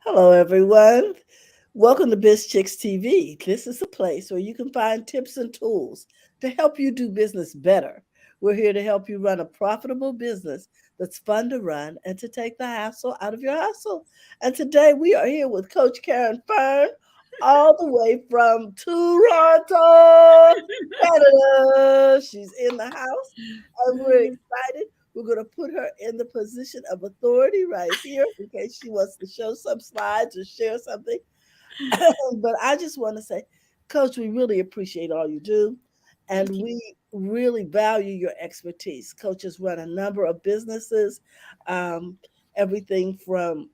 Hello, everyone. Welcome to BizChicks TV. This is a place where you can find tips and tools to help you do business better. We're here to help you run a profitable business that's fun to run and to take the hassle out of your hustle. And today we are here with Coach Caren Fern, all the way from Toronto, Canada. She's in the house, and we're excited. We're going to put her in the position of authority right here in case she wants to show some slides or share something. But I just want to say, Coach, we really appreciate all you do. And Thank you. we really value your expertise. Coach has run a number of businesses, um, everything from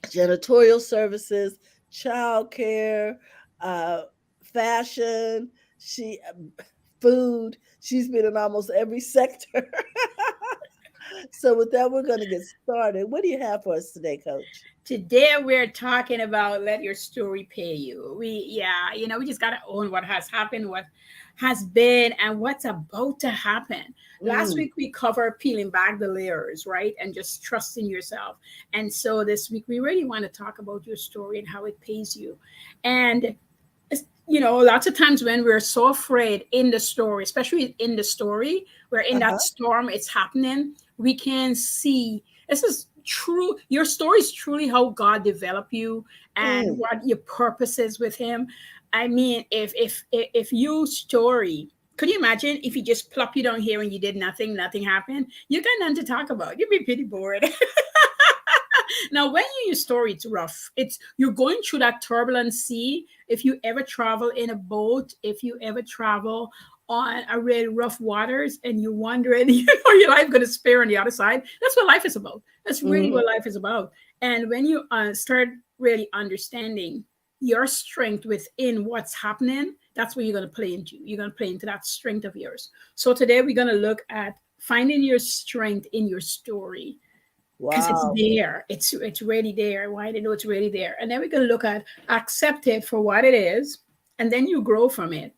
janitorial services, childcare, uh, fashion, food. She's been in almost every sector. So with that, we're going to get started. What do you have for us today, Coach? Today we're talking about let your story pay you. We just gotta own what has happened, what has been, and what's about to happen. Last Mm, week we covered peeling back the layers, right? And just trusting yourself. And so this week we really want to talk about your story and how it pays you. And lots of times when we're so afraid in the story, especially in the story, we're in that uh-huh. storm, it's happening, we can see this is true. Your story is truly how God developed you and Mm, what your purpose is with Him. I mean, if you story, could you imagine if He just plop you down here and you did nothing, nothing happened? You got nothing to talk about. You'd be pretty bored. Now, when you use story, it's rough. It's you're going through that turbulent sea. If you ever travel in a boat, if you ever travel on a really rough waters, and you're wondering, your life going to spare on the other side. That's what life is about. That's really mhm. what life is about. And when you start really understanding your strength within what's happening, that's where you're going to play into. You're going to play into that strength of yours. So today we're going to look at finding your strength in your story because it's Wow. there. It's really there. Why they know it's really there. And then we're gonna look at accept it for what it is, and then you grow from it.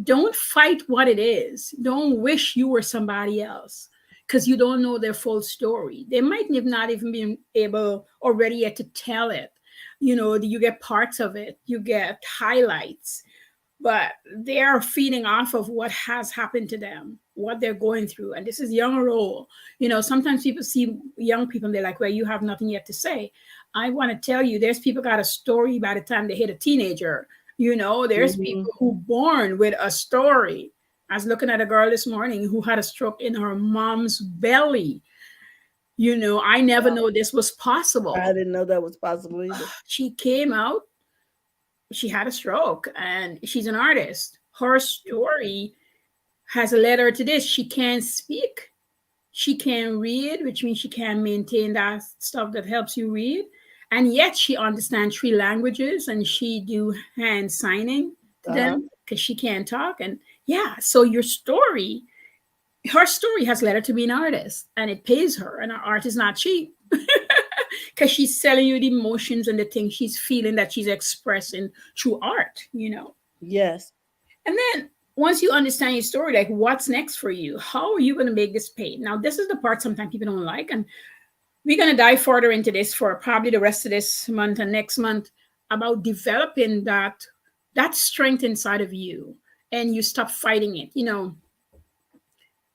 Don't fight what it is. Don't wish you were somebody else because you don't know their full story. They might have not even been able already yet to tell it. You get parts of it, you get highlights, but they are feeding off of what has happened to them, what they're going through. And this is young or old. Sometimes people see young people and they're like, well, you have nothing yet to say. I want to tell you, there's people got a story by the time they hit a teenager. There's Mhm. people who born with a story. I was looking at a girl this morning who had a stroke in her mom's belly. I never Wow. know this was I possible. didn't know that was possible either. She came out, she had a stroke, and she's an artist. Her story has led her to this. She can't speak. She can read, which means she can maintain that stuff that helps you read. And yet she understands three languages and she do hand signing to Uh-huh. them because she can't talk. And yeah, so her story has led her to be an artist and it pays her. And her art is not cheap because she's selling you the emotions and the things she's feeling that she's expressing through art. Yes. And then once you understand your story, like what's next for you? How are you going to make this pay? Now, this is the part sometimes people don't like. And we're going to dive further into this for probably the rest of this month and next month about developing that strength inside of you and you stop fighting it.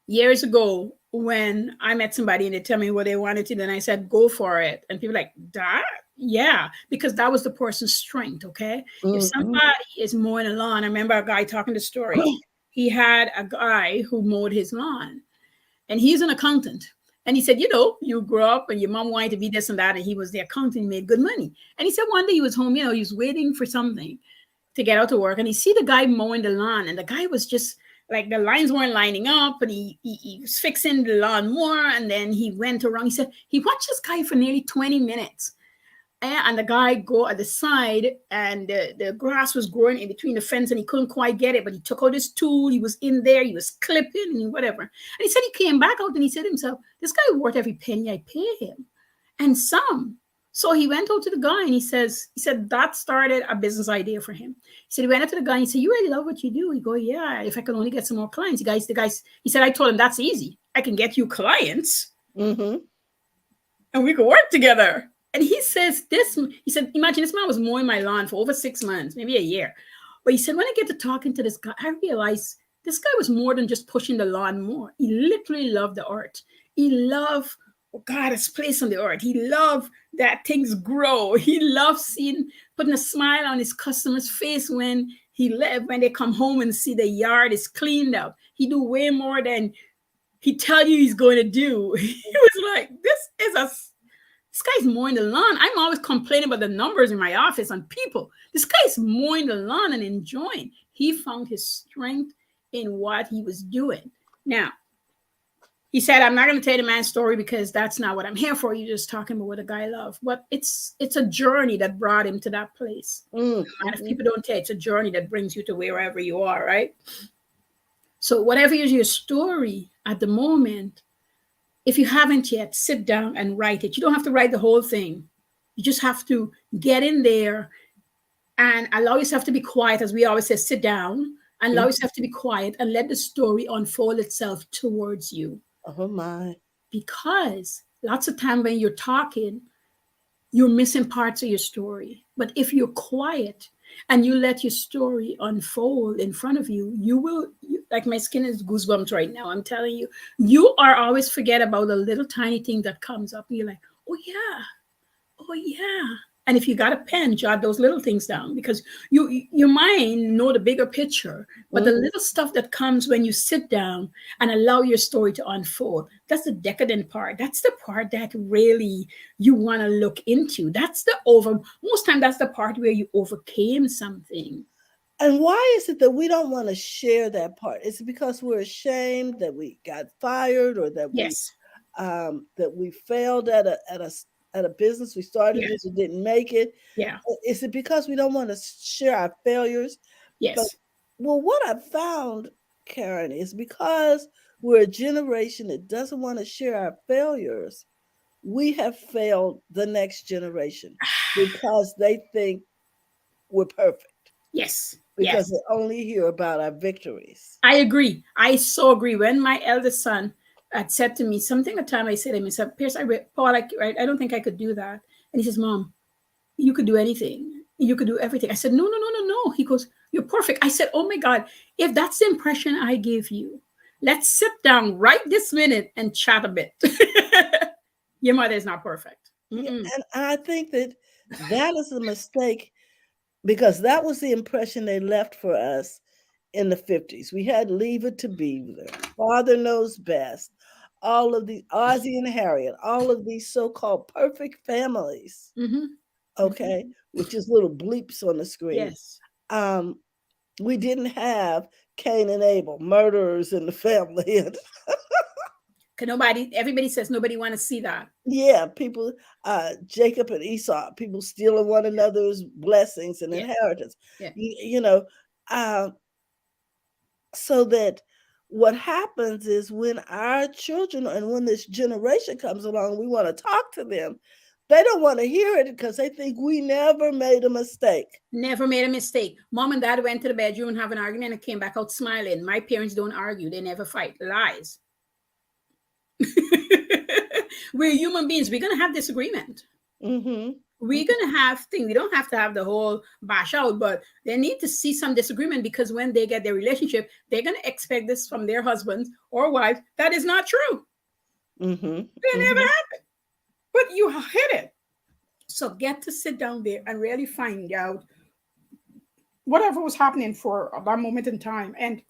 Years ago when I met somebody and they tell me what they wanted to do, and I said, go for it. And people like, that? Yeah, because that was the person's strength. Okay. If Mhm. somebody is mowing a lawn, I remember a guy talking the story. He had a guy who mowed his lawn and he's an accountant. And he said, you grew up and your mom wanted to be this and that. And he was the accountant, he made good money. And he said one day he was home, he was waiting for something to get out to work. And he see the guy mowing the lawn. And the guy was just like the lines weren't lining up. And he was fixing the lawn more. And then he went around. He said he watched this guy for nearly 20 minutes and the guy go at the side and the grass was growing in between the fence and he couldn't quite get it, but he took out his tool, he was in there, he was clipping and whatever, and he said he came back out and he said to himself, this guy worth every penny I pay him and some. So he went out to the guy and he said that started a business idea for him. He said he went up to the guy and he said, you really love what you do? He go, yeah, if I could only get some more clients. The guys he said, I told him that's easy, I can get you clients Mhm. and we could work together. And he says this, he said, imagine this man was mowing my lawn for over 6 months, maybe a year. But he said, when I get to talking to this guy, I realized this guy was more than just pushing the lawn more. He literally loved the art. He loved what God has placed on the earth. He loved that things grow. He loved seeing, putting a smile on his customer's face when he left, when they come home and see the yard is cleaned up. He do way more than he tell you he's going to do. He was like, this guy's mowing the lawn. I'm always complaining about the numbers in my office and people. This guy's mowing the lawn and enjoying. He found his strength in what he was doing. Now, he said, I'm not going to tell you the man's story because that's not what I'm here for. You're just talking about what a guy loved. But it's a journey that brought him to that place. And if people don't tell you, it's a journey that brings you to wherever you are, right? So whatever is your story at the moment, if you haven't yet, sit down and write it. You don't have to write the whole thing. You just have to get in there and allow yourself to be quiet. As we always say, sit down and allow yourself to be quiet and let the story unfold itself towards you. Oh my. Because lots of time when you're talking, you're missing parts of your story. But if you're quiet and you let your story unfold in front of you, you will, like my skin is goosebumps right now. I'm telling you, you are always forget about the little tiny thing that comes up. And you're like, oh yeah. And if you got a pen, jot those little things down because your mind know the bigger picture. But the little stuff that comes when you sit down and allow your story to unfold, that's the decadent part. That's the part that really you want to look into. Most time that's the part where you overcame something. And why is it that we don't want to share that part? Is it because we're ashamed that we got fired or that we failed at a business we started this and didn't make it? Yeah. Is it because we don't want to share our failures? Yes. But, well, what I've found, Caren, is because we're a generation that doesn't want to share our failures, we have failed the next generation because they think we're perfect. Yes. Because they only hear about our victories. I agree. I so agree. When my eldest son had said to me something at time, I said to him, I said, Pierce, Paul, I don't think I could do that. And he says, Mom, you could do anything. You could do everything. I said, no. He goes, you're perfect. I said, oh my God, if that's the impression I give you, let's sit down right this minute and chat a bit. Your mother is not perfect. Yeah, and I think that is a mistake because that was the impression they left for us in the 50s. We had Leave It to Beaver, Father Knows Best, all of the Ozzie and Harriet, all of these so-called perfect families, okay, which is little bleeps on the screen. Yes. We didn't have Cain and Abel, murderers in the family. Everybody says nobody want to see that. Yeah, people, Jacob and Esau, people stealing one another's blessings and inheritance. Yeah. So that what happens is when our children and when this generation comes along, we want to talk to them. They don't want to hear it because they think we never made a mistake. Never made a mistake. Mom and dad went to the bedroom and have an argument and came back out smiling. My parents don't argue. They never fight. Lies. We're human beings. We're going to have disagreement. We're going to have things. We don't have to have the whole bash out, but they need to see some disagreement because when they get their relationship, they're going to expect this from their husbands or wives. That is not true. It never happened. But you hit it. So get to sit down there and really find out whatever was happening for that moment in time and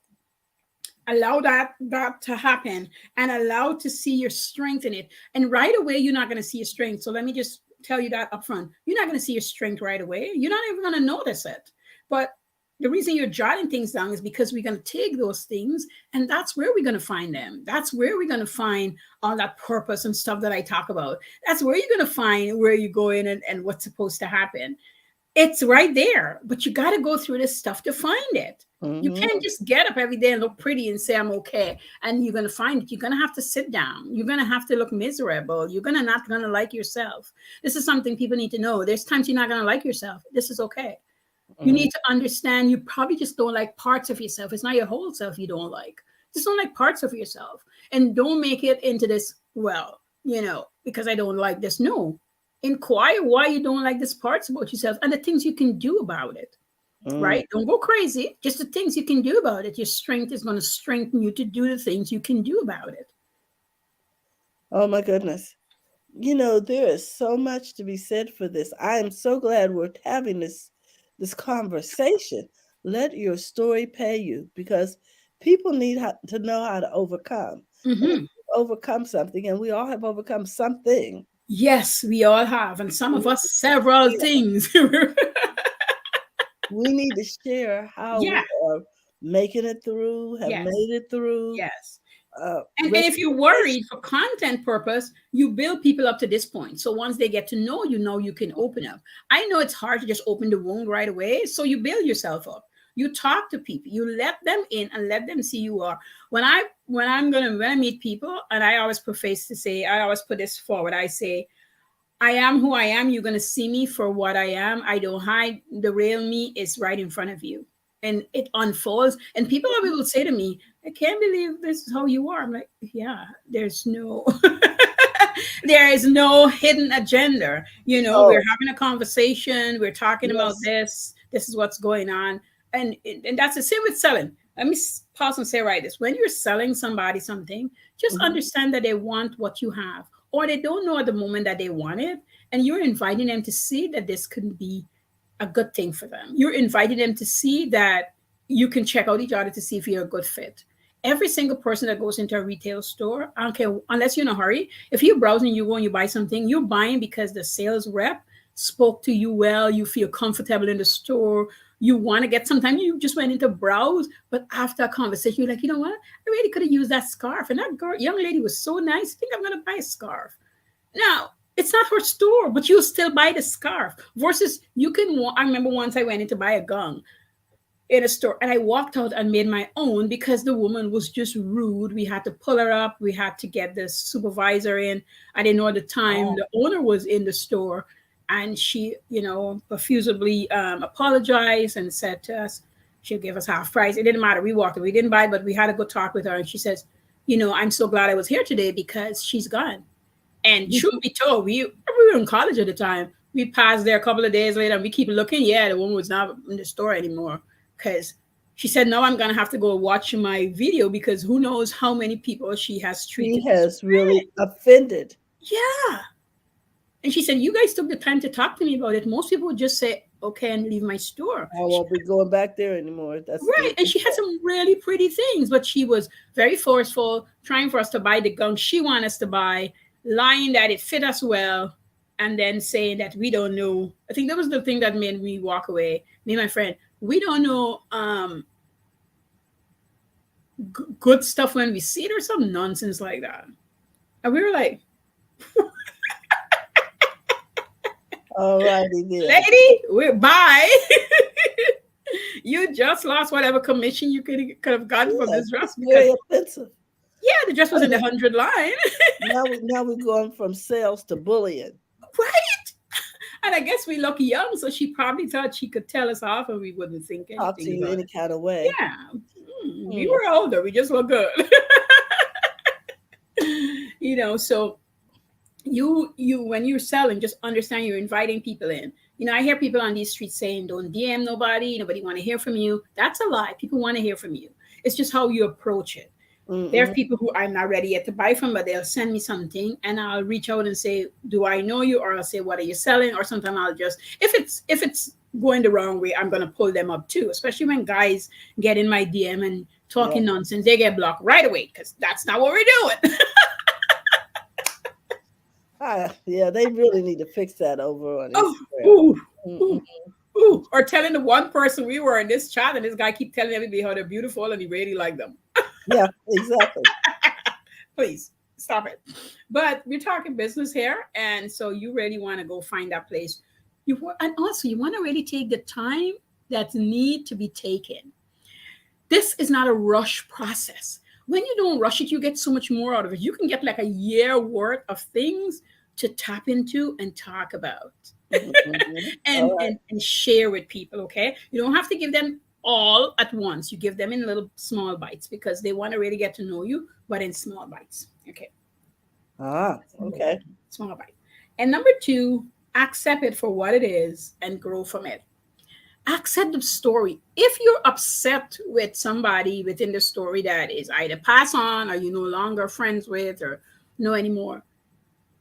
allow that to happen and allow to see your strength in it. And right away, you're not going to see your strength. So let me just tell you that up front. You're not going to see your strength right away. You're not even going to notice it. But the reason you're jotting things down is because we're going to take those things and that's where we're going to find them. That's where we're going to find all that purpose and stuff that I talk about. That's where you're going to find where you go in and what's supposed to happen. It's right there, but you got to go through this stuff to find it. You can't just get up every day and look pretty and say, I'm okay. And you're going to find it. You're going to have to sit down. You're going to have to look miserable. You're not going to like yourself. This is something people need to know. There's times you're not going to like yourself. This is okay. You need to understand you probably just don't like parts of yourself. It's not your whole self you don't like. Just don't like parts of yourself. And don't make it into this, well, because I don't like this. No, Inquire why you don't like this parts about yourself and the things you can do about it. Mm. Right? Don't go crazy. Just the things you can do about it. Your strength is going to strengthen you to do the things you can do about it. Oh my goodness. There is so much to be said for this. I am so glad we're having this conversation. Let your story pay you, because people need to know how to overcome. And if Mm-hmm. you overcome something, and we all have overcome something. Yes, we all have, and some We of need us several to share. things. We need to share how Yeah. we are making it through, have Yes. made it through. Yes. Uh, And if you're restoration. worried for content purpose, you build people up to this point. So once they get to know, you can open up. I know it's hard to just open the wound right away. So you build yourself up. You talk to people. You let them in and let them see you are. When I meet people, and I always preface to say, I always put this forward. I say, I am who I am. You're going to see me for what I am. I don't hide. The real me is right in front of you. And it unfolds. And people will say to me, I can't believe this is how you are. I'm like, yeah, there's no there is no hidden agenda. We're Oh, having a conversation, we're talking about yes. this is what's going on. And that's the same with selling. Let me pause and say right this. When you're selling somebody something, just Mhm. understand that they want what you have, or they don't know at the moment that they want it, and you're inviting them to see that this could be a good thing for them. You're inviting them to see that you can check out each other to see if you're a good fit. Every single person that goes into a retail store, I don't care, unless you're in a hurry, if you're browsing, you go and you buy something, you're buying because the sales rep spoke to you well, you feel comfortable in the store, you want to get, sometimes you just went into browse, but after a conversation, you're like, you know what? I really could have used that scarf. And that girl, young lady was so nice. I think I'm going to buy a scarf. Now, it's not her store, but you'll still buy the scarf. Versus you can, I remember once I went in to buy a gun in a store and I walked out and made my own because the woman was just rude. We had to pull her up. We had to get the supervisor in. I didn't know at the time the owner was in the store, and she, effusively apologized and said to us, she'll give us half price. It didn't matter. We walked. We didn't buy it, but we had a good talk with her. And she says, I'm so glad I was here today because she's gone. And truth be told, we were in college at the time. We passed there a couple of days later and we keep looking. Yeah, the woman was not in the store anymore because she said, no, I'm going to have to go watch my video because who knows how many people she has He treated this has way. really offended. Yeah. And she said, you guys took the time to talk to me about it. Most people would just say, okay, and leave my store. I won't be going back there anymore. That's the Right. And she had some really pretty things, but she was very forceful, trying for us to buy the gunk she wanted us to buy, lying that it fit us well, and then saying that we don't know. I think that was the thing that made me walk away. Me and my friend, we don't know good stuff when we see it, or some nonsense like that. And we were like, all righty then. lady, we're bye. You just lost whatever commission you could have gotten from Yes, this dress it's because very offensive. yeah, the dress was in the 100 line. Now we're going from sales to bullying. Right. And I guess we look young, so she probably thought she could tell us off and we wouldn't think Talk to anything you about any it. kind of way. Yeah. We Hmm. were older. We just look good. So you when you're selling, just understand you're inviting people in. I hear people on these streets saying, don't DM nobody want to hear from you. That's a lie. People want to hear from you. It's just how you approach it. There are Mm-mm. people who I'm not ready yet to buy from, but they'll send me something and I'll reach out and say, do I know you? Or I'll say, what are you selling? Or sometimes I'll just, if it's going the wrong way, I'm going to pull them up too, especially when guys get in my DM and Yeah. talking nonsense. They get blocked right away because that's not what we're doing. Yeah, they really need to fix that over on Oh, Instagram. ooh, Mm-mm. ooh, ooh. Or telling the one person we were in this chat and this guy keep telling everybody how they're beautiful and he really like them. Yeah, exactly. Please stop it. But we're talking business here, and so you really want to go find that place. And also you want to really take the time that need to be taken. This is not a rush process. When you don't rush it, you get so much more out of it. You can get like a year worth of things to tap into and talk about Mhm. All and, right. and and share with people. Okay, you don't have to give them all at once. You give them in little small bites because they want to really get to know you, but in small bites. Okay, Ah, that's okay. important. Small bite. And number two, accept it for what it is and grow from it. Accept the story. If you're upset with somebody within the story that is either pass on or you no longer friends with or no anymore,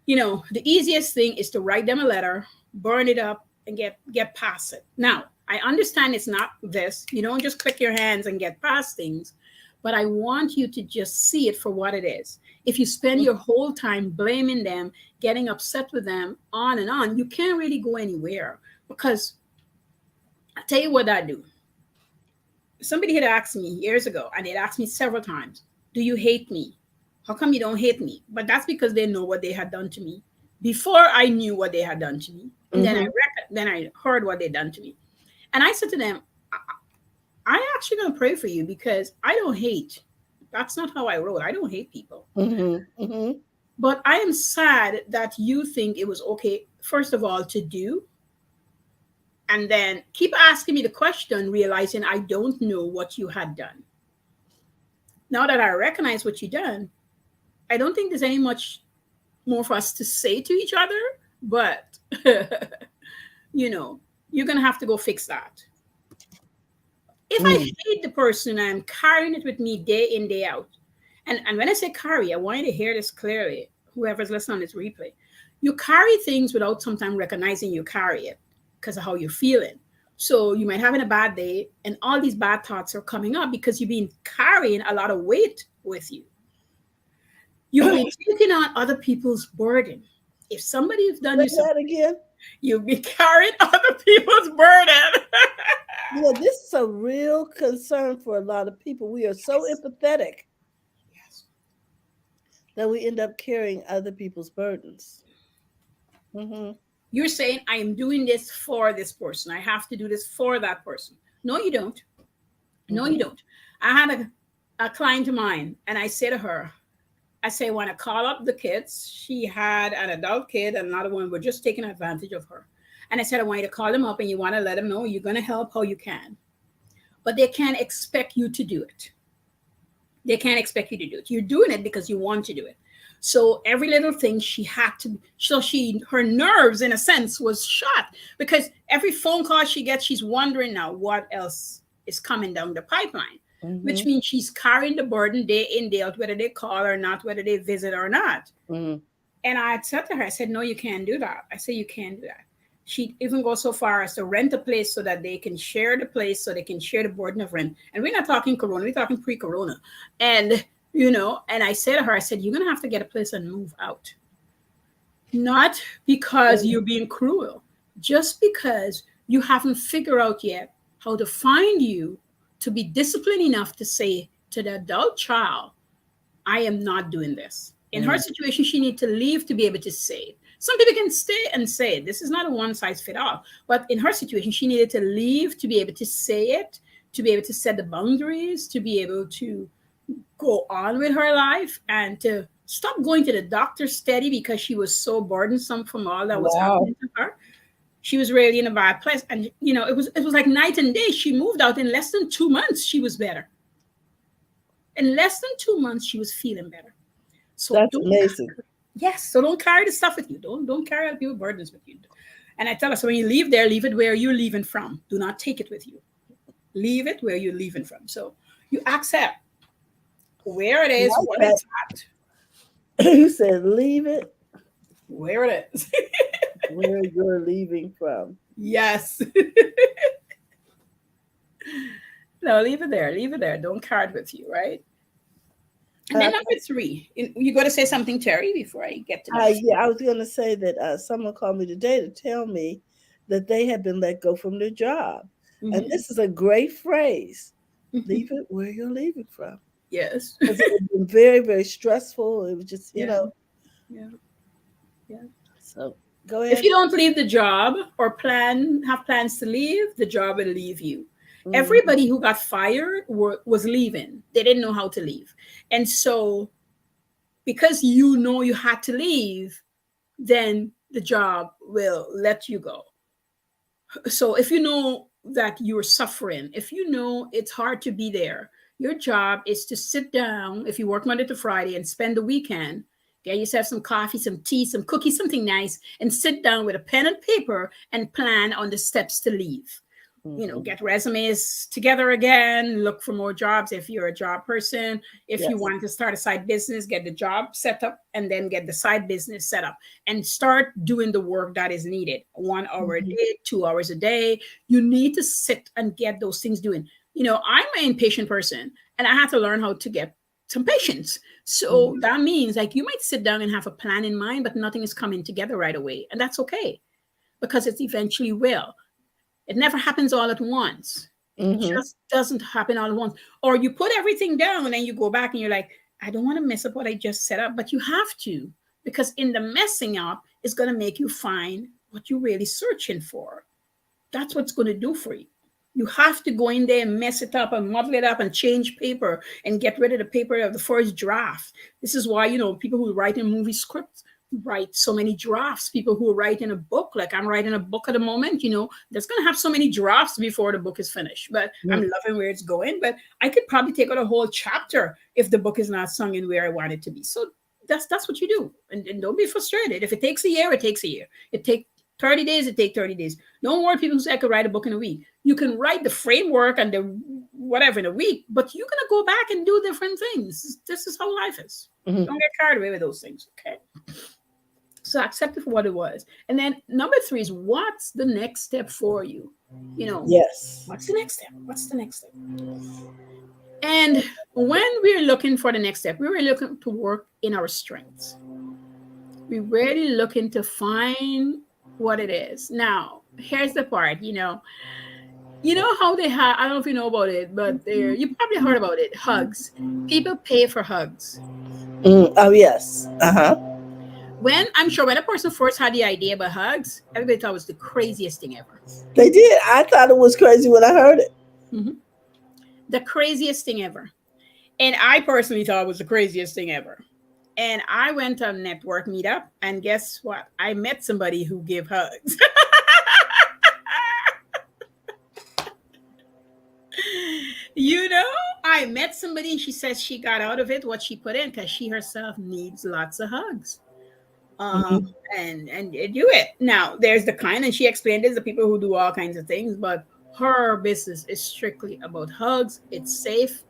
the easiest thing is to write them a letter, burn it up, and get past it. Now, I understand it's not this. You don't just click your hands and get past things, but I want you to just see it for what it is. If you spend your whole time blaming them, getting upset with them, on and on, you can't really go anywhere. Because I tell you what I do. Somebody had asked me years ago, and they'd asked me several times, "Do you hate me? How come you don't hate me?" But that's because they know what they had done to me before I knew what they had done to me. And then I heard what they done to me. And I said to them, I'm actually going to pray for you because I don't hate. That's not how I roll. I don't hate people. But I am sad that you think it was okay, first of all, to do, and then keep asking me the question, realizing I don't know what you had done. Now that I recognize what you done, I don't think there's any much more for us to say to each other, but you're going to have to go fix that. If I hate the person, I'm carrying it with me day in, day out. And when I say carry, I want you to hear this clearly, whoever's listening on this replay. You carry things without sometimes recognizing you carry it because of how you're feeling. So you might having a bad day and all these bad thoughts are coming up because you've been carrying a lot of weight with you. You've been taking on other people's burden. If somebody has done you something again, you'll be carrying other people's burden. This is a real concern for a lot of people. We are so empathetic that we end up carrying other people's burdens. You're saying, I am doing this for this person. I have to do this for that person. No, you don't. No, you don't. I had a client of mine, and I say to her, I want to call up the kids. She had an adult kid and another one were just taking advantage of her. And I said, I want you to call them up and you want to let them know you're going to help how you can. But they can't expect you to do it. They can't expect you to do it. You're doing it because you want to do it. So every little thing she had to, her nerves in a sense was shot because every phone call she gets, she's wondering now what else is coming down the pipeline, which means she's carrying the burden day in, day out, whether they call or not, whether they visit or not. And I said to her, I said, no, you can't do that. I said, you can't do that. She even goes so far as to rent a place so that they can share the place, so they can share the burden of rent. And we're not talking Corona, we're talking pre-Corona. And, and I said to her, I said, you're going to have to get a place and move out. Not because you're being cruel, just because you haven't figured out yet how to find you to be disciplined enough to say to the adult child, I am not doing this. In her situation, she needs to leave to be able to say it. Some people can stay and say it. This is not a one size fit all. But in her situation, she needed to leave to be able to say it, to be able to set the boundaries, to be able to go on with her life and to stop going to the doctor steady because she was so burdensome from all that was happening to her. She was really in a bad place. And, it was like night and day. She moved out in less than 2 months. She was better. In less than 2 months, she was feeling better. So that's amazing. Yes. So don't carry the stuff with you. Don't carry other people's burdens with you. And I tell her, so when you leave there, leave it where you're leaving from. Do not take it with you. Leave it where you're leaving from. So you accept where it is, what it's at. You said leave it where it is. where you're leaving from. Yes. No, leave it there. Leave it there. Don't carry it with you, right? And then number 3, you got to say something, Terry, before I get to that. Yeah, I was going to say that someone called me today to tell me that they had been let go from their job. And this is a great phrase. Leave it where you're leaving from. Yes. Because it had been very, very stressful. It was just, Yeah. So go ahead. If you don't leave the job or have plans to leave, the job will leave you. Everybody who got fired was leaving. They didn't know how to leave. And so because you had to leave, then the job will let you go. So if you know that you're suffering, if you know it's hard to be there, your job is to sit down, if you work Monday to Friday and spend the weekend, Get yourself some coffee, some tea, some cookies, something nice, and sit down with a pen and paper and plan on the steps to leave. Get resumes together again, look for more jobs if you're a job person. If you Yes. want to start a side business, get the job set up and then get the side business set up and start doing the work that is needed. 1 hour a day, 2 hours a day. You need to sit and get those things doing. I'm an impatient person and I had to learn how to get some patience. So that means like you might sit down and have a plan in mind, but nothing is coming together right away. And that's okay because it eventually will. It never happens all at once. It just doesn't happen all at once. Or you put everything down and then you go back and you're like, I don't want to mess up what I just set up, but you have to, because in the messing up is going to make you find what you're really searching for. That's what's going to do for you. You have to go in there and mess it up and muddle it up and change paper and get rid of the paper of the first draft. This is why, people who write in movie scripts write so many drafts. People who write in a book, like I'm writing a book at the moment, that's going to have so many drafts before the book is finished. But I'm loving where it's going. But I could probably take out a whole chapter if the book is not sung in where I want it to be. So that's what you do. And don't be frustrated. If it takes a year, it takes a year. It takes 30 days, it takes 30 days. Don't worry, people who say I could write a book in a week. You can write the framework and the whatever in a week, but you're going to go back and do different things. This is how life is. Don't get carried away with those things, okay? So accept it for what it was. And then number 3 is, what's the next step for you? Yes. What's the next step? What's the next step? And when we're looking for the next step, we're really looking to work in our strengths. We're really looking to find what it is. Now, here's the part, how they have, I don't know if you know about it, but you probably heard about it, hugs. People pay for hugs. Oh, yes. When a person first had the idea about hugs, everybody thought it was the craziest thing ever. They did. I thought it was crazy when I heard it. The craziest thing ever. And I personally thought it was the craziest thing ever. And I went to a network meetup, and guess what? I met somebody who gave hugs. I met somebody and she says she got out of it what she put in because she herself needs lots of hugs. And do it. Now, there's the kind, and she explained there's the people who do all kinds of things, but her business is strictly about hugs. It's safe.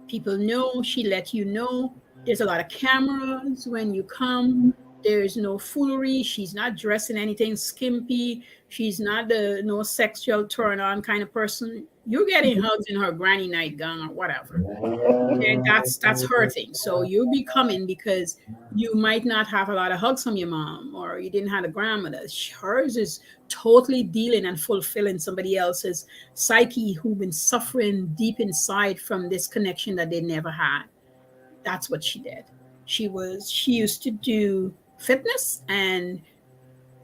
People know. She let you know. There's a lot of cameras when you come. There's no foolery. She's not dressing anything skimpy. She's not the no sexual turn on kind of person. You're getting hugs in her granny nightgown or whatever. And that's her thing. So you'll be coming because you might not have a lot of hugs from your mom, or you didn't have a grandmother. Hers is totally dealing and fulfilling somebody else's psyche who've been suffering deep inside from this connection that they never had. That's what she did. She used to do fitness, and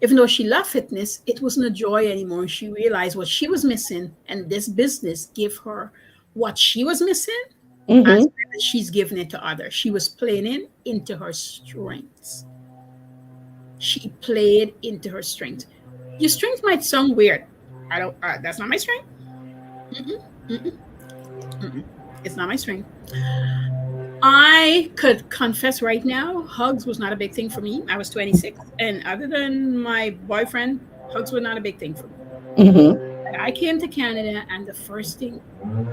even though she loved fitness, it wasn't a joy anymore. She realized what she was missing, and this business gave her what she was missing. As she's giving it to others. She was playing into her strengths. She played into her strength. Your strength might sound weird. That's not my strength. It's not my strength. I could confess right now, hugs was not a big thing for me. I was 26, and other than my boyfriend, hugs were not a big thing for me. I came to Canada, and the first thing,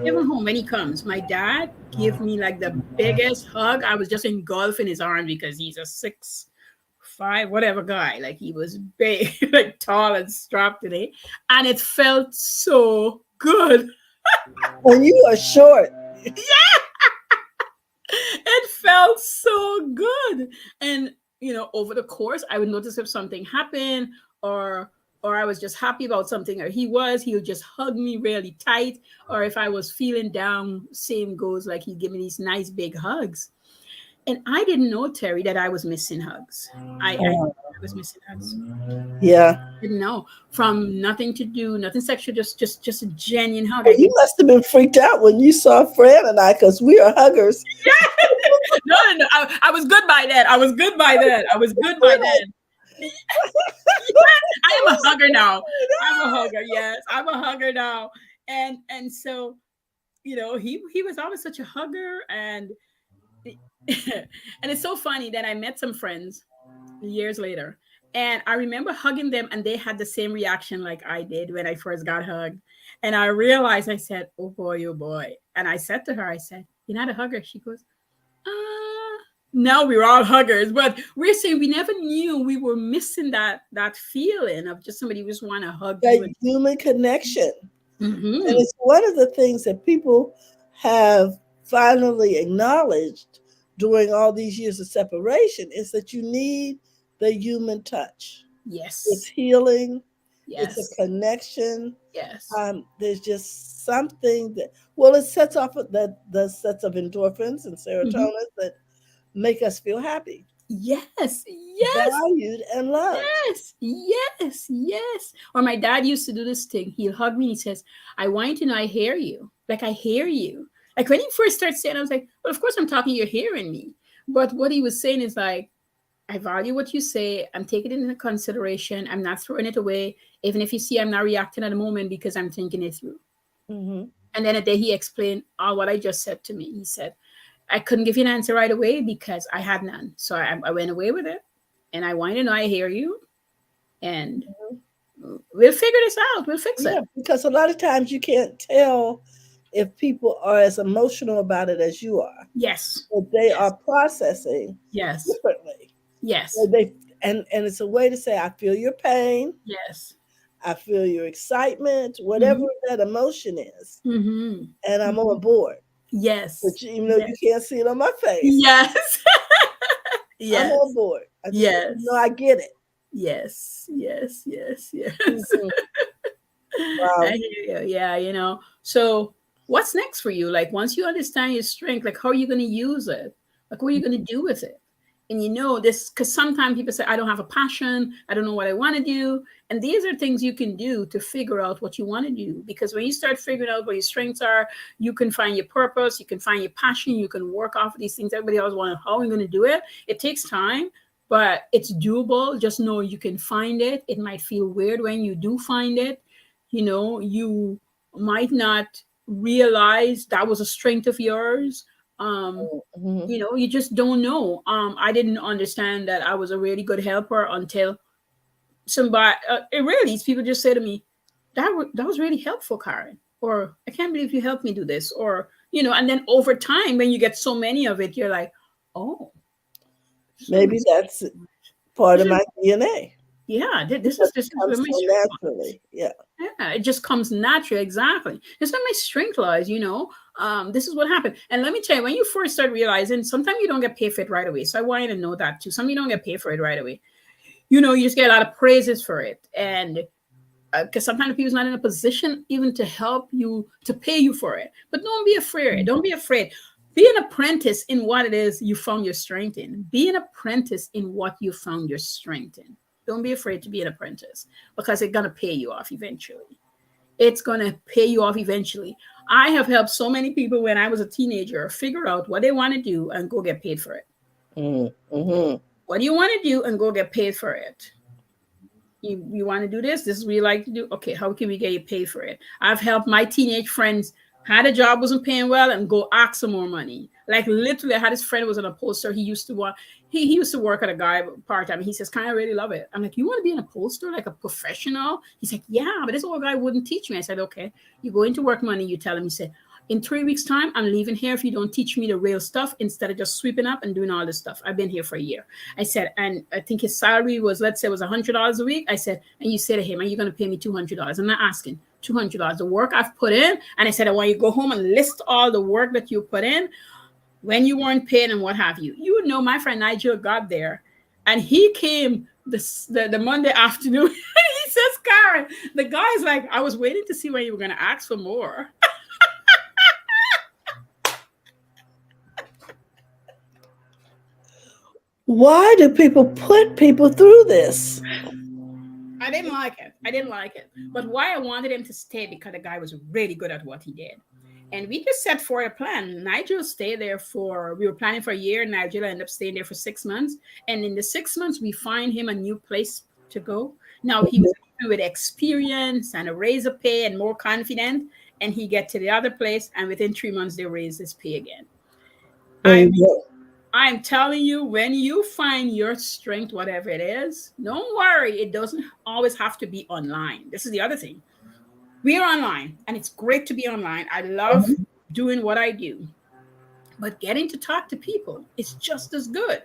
even home when he comes, my dad gave me like the biggest hug. I was just engulfed in his arms because he's a 6'5", whatever guy. Like he was big, like tall and strapped today, and it felt so good. When you are short, yeah. It felt so good. And, over the course, I would notice if something happened or I was just happy about something, or he would just hug me really tight. Or if I was feeling down, same goes, like he'd give me these nice big hugs. And I didn't know, Terry, that I was missing hugs. I was missing hugs. Yeah. I didn't know. From nothing to do, nothing sexual, just a genuine hug. Well, you must have been freaked out when you saw Fran and I, because we are huggers. Yeah. No. I was good by then. I was good by then. I am a hugger now. I'm a hugger. Yes, I'm a hugger now. And so, he was always such a hugger, and And it's so funny that I met some friends years later, and I remember hugging them, and they had the same reaction like I did when I first got hugged. And I realized, I said, "Oh boy, oh boy." And I said to her, I said, "You're not a hugger." She goes, now we're all huggers, but we're saying we never knew we were missing that feeling of just somebody who just want to hug you. That human connection. And Mm-hmm. it's one of the things that people have finally acknowledged during all these years of separation is that you need the human touch. It's Yes. healing, it's a Yes. connection. Yes. There's just something that, well, it sets off the sets of endorphins and Mm-hmm. serotonin that make us feel happy, Yes. Yes. valued, and loved. Yes, yes, yes. Or my dad used to do this thing. He'll hug me and he says, "I want you to know I hear you. Like I hear you." Like when he first started saying, I was like, "Well, of course I'm talking, you're hearing me." But what he was saying is like, "I value what you say. I'm taking it into consideration. I'm not throwing it away, even if you see I'm not reacting at the moment because I'm thinking it through." Hmm. And then a day he explained all what I just said to me. He said, "I couldn't give you an answer right away because I had none. So I went away with it. And I want you to know I hear you, and we'll figure this out. We'll fix Yeah, it." because a lot of times you can't tell if people are as emotional about it as you are, Yes. but they Yes. are processing Yes. differently. Yes. So they and it's a way to say, I feel your pain, Yes. I feel your excitement, whatever Mm-hmm. that emotion is, Mm-hmm. and I'm Mm-hmm. on board. Yes. But even though you Yes. can't see it on my face, Yes. I'm on Yes. board. I just want you to know Yes. I get it. Yes. Yes. Yes. Yes. Mhm. I Wow. hear you. Yeah, So what's next for you? Like once you understand your strength, like how are you going to use it? Like what are you going to do with it? And this because sometimes people say, "I don't have a passion. I don't know what I want to do." And these are things you can do to figure out what you want to do. Because when you start figuring out what your strengths are, you can find your purpose, you can find your passion, you can work off of these things. Everybody always wonders how I'm going to do it. It takes time, but it's doable. Just know you can find it. It might feel weird when you do find it. You might not realize that was a strength of yours. um Mhm. you just don't know. I didn't understand that I was a really good helper until somebody it really is people just say to me, that was really helpful, Karen, or I can't believe you helped me do this, or and then over time when you get so many of it, you're like, oh, this is where my Maybe that's part this of is my DNA yeah, because it this is where comes my so strength lies. naturally. Yeah. Yeah, it just comes naturally. Exactly. It's where my strength lies. This is what happened. And let me tell you, when you first start realizing, sometimes you don't get paid for it right away. So I want you to know that too. Some you don't get paid for it right away. You just get a lot of praises for it. And because sometimes people's not in a position even to help you, to pay you for it. But don't be afraid. Don't be afraid. Be an apprentice in what it is you found your strength in. Be an apprentice in what you found your strength in. Don't be afraid to be an apprentice because it's going to pay you off eventually. It's going to pay you off eventually. I have helped so many people when I was a teenager figure out what they want to do and go get paid for it. Mm-hmm. What do you want to do and go get paid for it? You want to do this? This is what you like to do? Okay, how can we get you paid for it? I've helped my teenage friends had a job wasn't paying well and go ask some more money. Like literally, I had this friend who was an upholsterer. He used to work at a guy part time. He says, "Kind of really love it." I'm like, "You want to be an upholsterer, like a professional?" He's like, "Yeah, but this old guy wouldn't teach me." I said, "Okay, you go into work money. You tell him." He said, "In 3 weeks' time, I'm leaving here if you don't teach me the real stuff instead of just sweeping up and doing all this stuff. I've been here for a year." I said, and I think his salary was, let's say, it was $100 a week. I said, and you say to him, "Are you going to pay me $200?" I'm not asking $200. The work I've put in, and I said, "I want you to go home and list all the work that you put in when you weren't paid and what have you." You would know my friend Nigel got there, and he came the Monday afternoon. He says, "Karen, the guy's like, I was waiting to see when you were going to ask for more." Why do people put people through this? I didn't like it. I didn't like it. But why I wanted him to stay because the guy was really good at what he did. And we just set for a plan. Nigel stayed there we were planning for a year. Nigel ended up staying there for 6 months. And in the 6 months, we find him a new place to go. Now he was with experience and a raise of pay and more confident. And he get to the other place. And within 3 months, they raised his pay again. There I you go. I'm telling you, when you find your strength, whatever it is, don't worry. It doesn't always have to be online. This is the other thing. We are online, and it's great to be online. I love doing what I do, but getting to talk to people is just as good.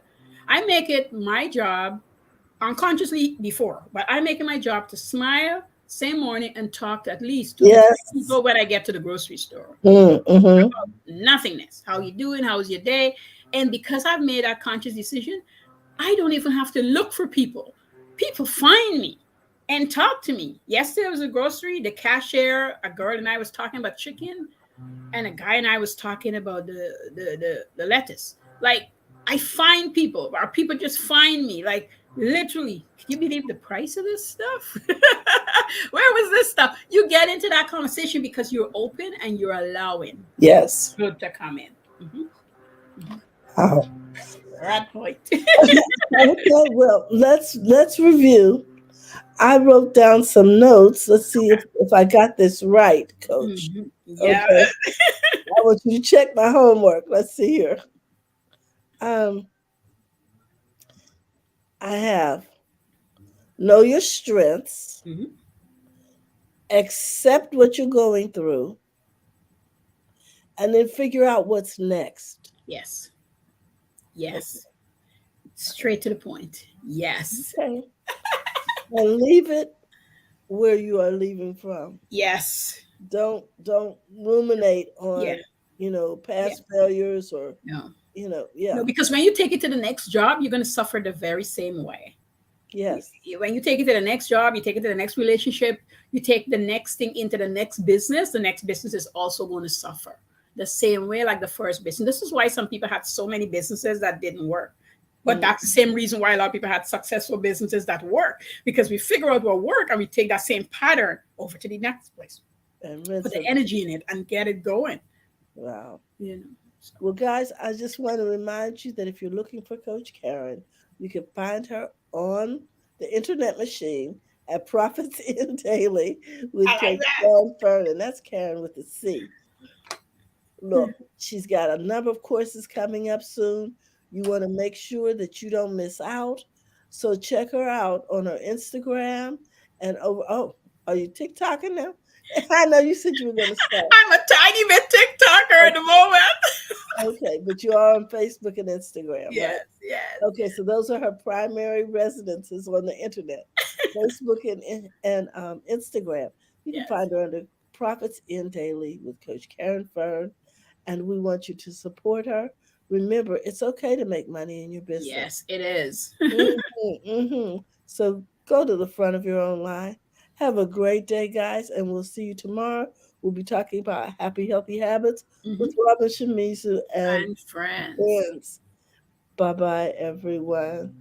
I make it my job unconsciously before, but I make it my job to smile same morning and talk to at least 2 to 3 Yes. people when I get to the grocery store. Mm-hmm. Nothingness. How you doing? How's your day? And because I've made that conscious decision, I don't even have to look for people. People find me and talk to me. Yesterday was a grocery. The cashier, a girl and I was talking about chicken, and a guy and I was talking about the lettuce. Like, I find people, or people just find me. Like, literally, can you believe the price of this stuff? Where was this stuff? You get into that conversation because you're open and you're allowing Yes. good to come in. Mhm. Wow. Right point. Okay, well, let's review. I wrote down some notes. Let's see if I got this right, Coach. Yeah. Okay. I want you to check my homework. Let's see here. Um, I have know your strengths, Mhm. accept what you're going through, and then figure out what's next. Yes. Yes. Straight to the point. Yes. Okay. And leave it where you are leaving from. Yes. Don't ruminate Yeah. on, Yeah. past failures or, No. yeah. No, because when you take it to the next job, you're going to suffer the very same way. Yes. When you take it to the next job, you take it to the next relationship, you take the next thing into the next business is also going to suffer the same way like the first business. This is why some people had so many businesses that didn't work. But Mm. that's the same reason why a lot of people had successful businesses that work, because we figure out what work and we take that same pattern over to the next place, And put rinse the and energy in it and get it going. wow. You know. So, Well, guys, I just want to remind you that if you're looking for Coach Caren, you can find her on the internet machine at Profits in Daily with I like Coach that. Caren Fern, and that's Karen with a C. Look, she's got a number of courses coming up soon. You want to make sure that you don't miss out. So check her out on her Instagram and over. Oh, are you TikToking now? I know you said you were going to start. I'm a tiny bit TikToker at the moment. Okay, but you are on Facebook and Instagram, right? Yes, yes, Okay, so those are her primary residences on the internet, Facebook and Instagram. You can yes, find her under Profits in Daily with Coach Caren Fern, and we want you to support her. Remember, it's okay to make money in your business. yes, it is. So go to the front of your own line. Have a great day, guys, and we'll see you tomorrow. We'll be talking about happy, healthy habits with Mhm. Robin Shimizu and And friends. friends. Bye bye, everyone.